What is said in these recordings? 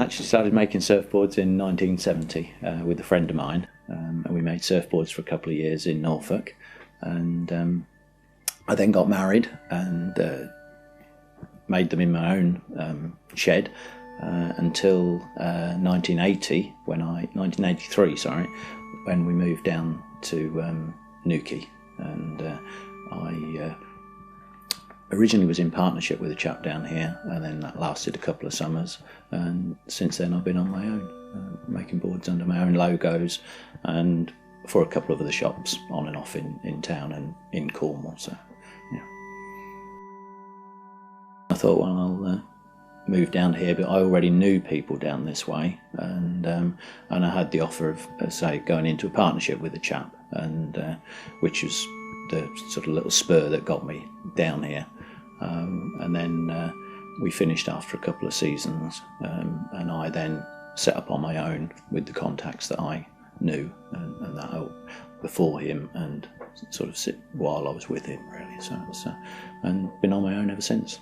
actually started making surfboards in 1970 with a friend of mine, and we made surfboards for a couple of years in Norfolk, and I then got married and made them in my own shed until 1983, when we moved down to Newquay, and I originally was in partnership with a chap down here, and then that lasted a couple of summers, and since then I've been on my own, making boards under my own logos and for a couple of other shops on and off in town and in Cornwall. So yeah, I thought, well, I'll move down here, but I already knew people down this way, and I had the offer of say going into a partnership with a chap, and which was the sort of little spur that got me down here. And then we finished after a couple of seasons, and I then set up on my own with the contacts that I knew, and that helped before him and sort of sit while I was with him, really. So it was, and been on my own ever since.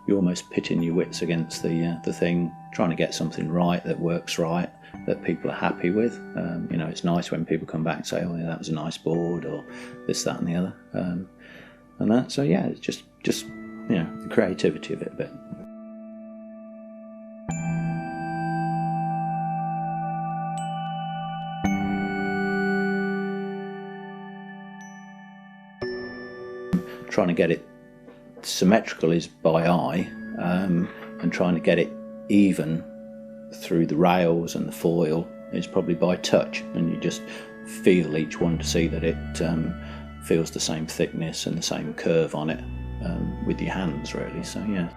You're almost pitting your wits against the thing, trying to get something right that works right, that people are happy with. It's nice when people come back and say, "Oh, yeah, that was a nice board," or this, that, and the other, and that. So yeah, it's just the creativity of it a bit. Trying to get it symmetrical is by eye, and trying to get it even through the rails and the foil is probably by touch, and you just feel each one to see that it feels the same thickness and the same curve on it with your hands, really. So yeah.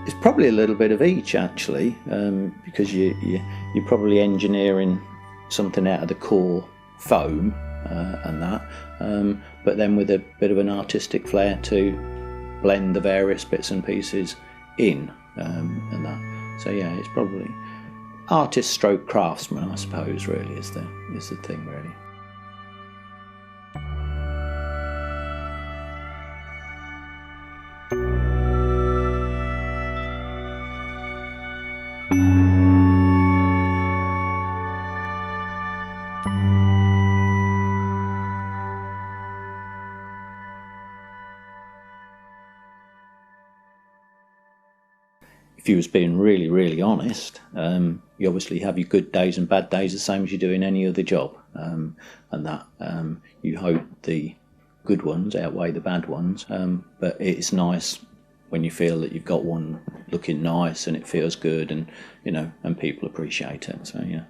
It's probably a little bit of each, actually, because you're probably engineering something out of the core foam and that, but then with a bit of an artistic flair to blend the various bits and pieces in, and that. So yeah, it's probably artist stroke craftsman, I suppose, really is the thing, really. If you was being really, really honest, you obviously have your good days and bad days the same as you do in any other job, and that you hope the good ones outweigh the bad ones, but it's nice when you feel that you've got one looking nice and it feels good, and and people appreciate it. So yeah.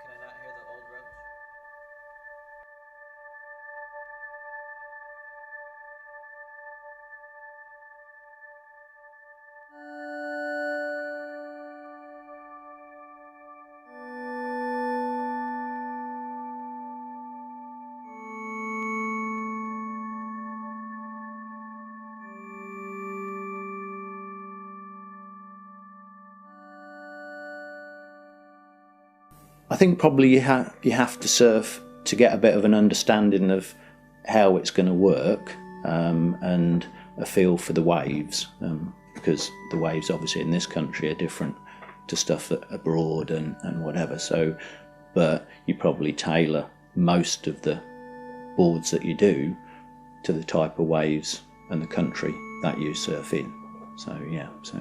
Can I not hear the old roach? I think probably you have to surf to get a bit of an understanding of how it's going to work, and a feel for the waves, because the waves obviously in this country are different to stuff that abroad and whatever. So, but you probably tailor most of the boards that you do to the type of waves and the country that you surf in. So yeah, so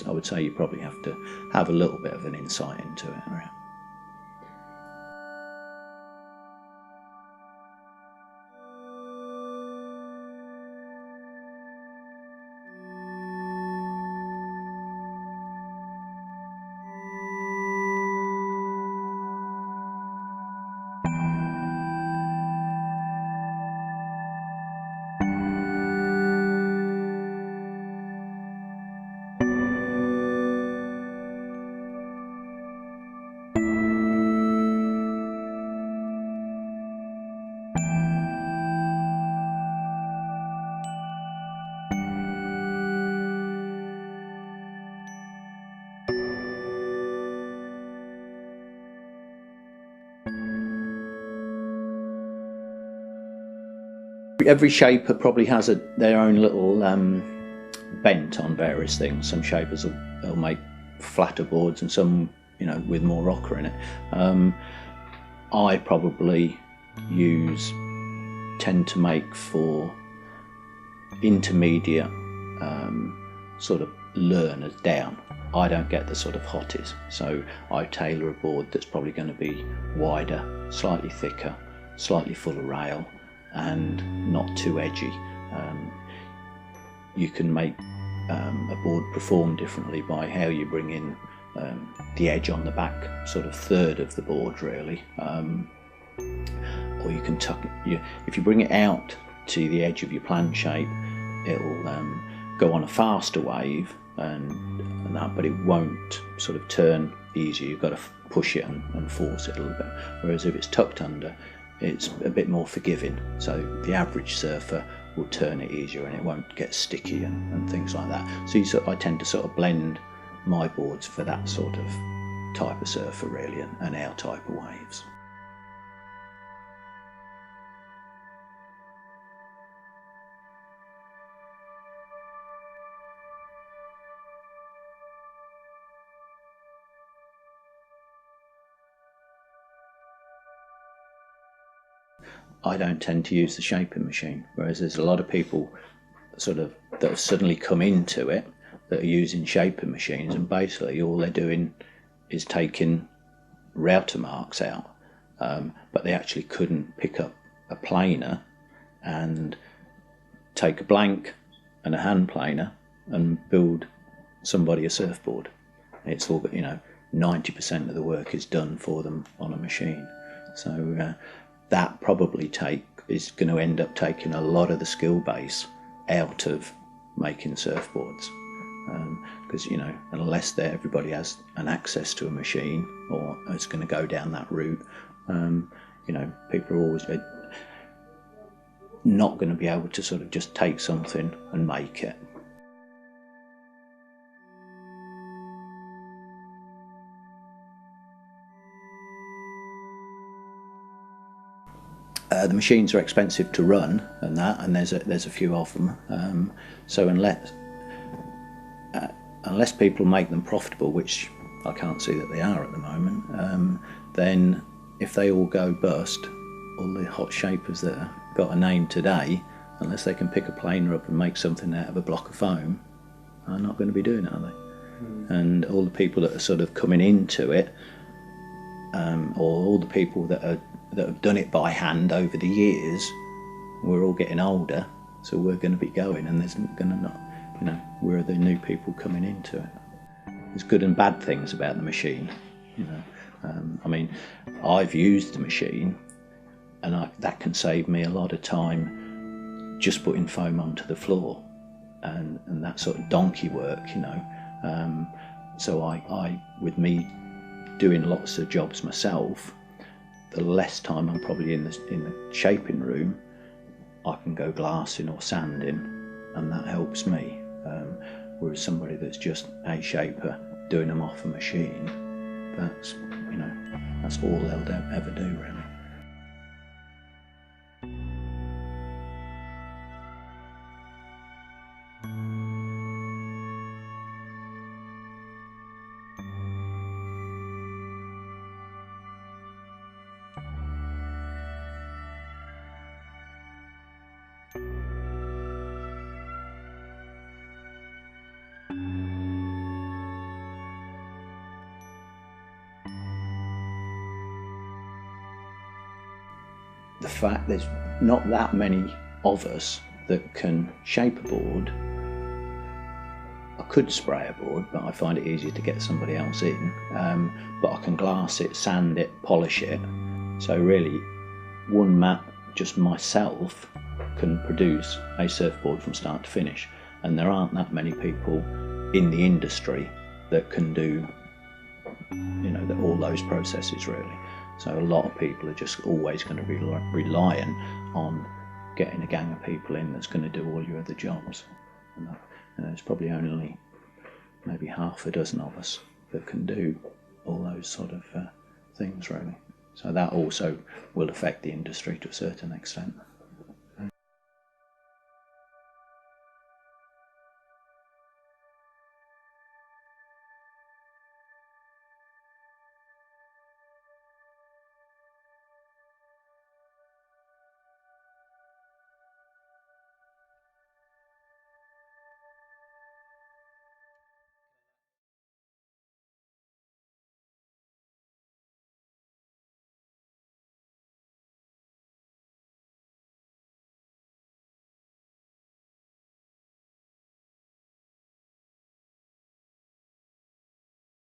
I would say you probably have to have a little bit of an insight into it. Right? every shaper probably has their own little bent on various things. Some shapers will make flatter boards, and some, with more rocker in it. I probably tend to make for intermediate sort of learners down. I don't get the sort of hotties, so I tailor a board that's probably going to be wider, slightly thicker, slightly fuller rail, and not too edgy. You can make a board perform differently by how you bring in the edge on the back sort of third of the board, really. Or you can tuck it, if you bring it out to the edge of your plan shape, it'll go on a faster wave and that, but it won't sort of turn easier. You've got to push it and force it a little bit. Whereas if it's tucked under, it's a bit more forgiving. So the average surfer will turn it easier and it won't get sticky and things like that. So I tend to sort of blend my boards for that sort of type of surfer, really, and our type of waves. I don't tend to use the shaping machine, whereas there's a lot of people sort of that have suddenly come into it that are using shaping machines, and basically all they're doing is taking router marks out, but they actually couldn't pick up a planer and take a blank and a hand planer and build somebody a surfboard. It's all, 90% of the work is done for them on a machine. So that probably is going to end up taking a lot of the skill base out of making surfboards, because unless everybody has an access to a machine or is going to go down that route, people are always not going to be able to sort of just take something and make it. The machines are expensive to run, and there's a few of them. So unless people make them profitable, which I can't see that they are at the moment, then if they all go bust, all the hot shapers that have got a name today, unless they can pick a planer up and make something out of a block of foam, are not going to be doing it, are they? And all the people that are sort of coming into it, or all the people that have done it by hand over the years, we're all getting older, so we're going to be going, and there's going to not, we're the new people coming into it. There's good and bad things about the machine, I've used the machine, and that can save me a lot of time just putting foam onto the floor and that sort of donkey work, so I with me doing lots of jobs myself, the less time I'm probably in the shaping room, I can go glassing or sanding, and that helps me. Whereas somebody that's just a shaper doing them off a machine, that's all they'll ever do, really. The fact there's not that many of us that can shape a board. I could spray a board, but I find it easier to get somebody else in. But I can glass it, sand it, polish it. So really, one mat, just myself, can produce a surfboard from start to finish. And there aren't that many people in the industry that can do, all those processes, really. So a lot of people are just always going to be reliant on getting a gang of people in that's going to do all your other jobs. And there's probably only maybe half a dozen of us that can do all those sort of things, really. So that also will affect the industry to a certain extent.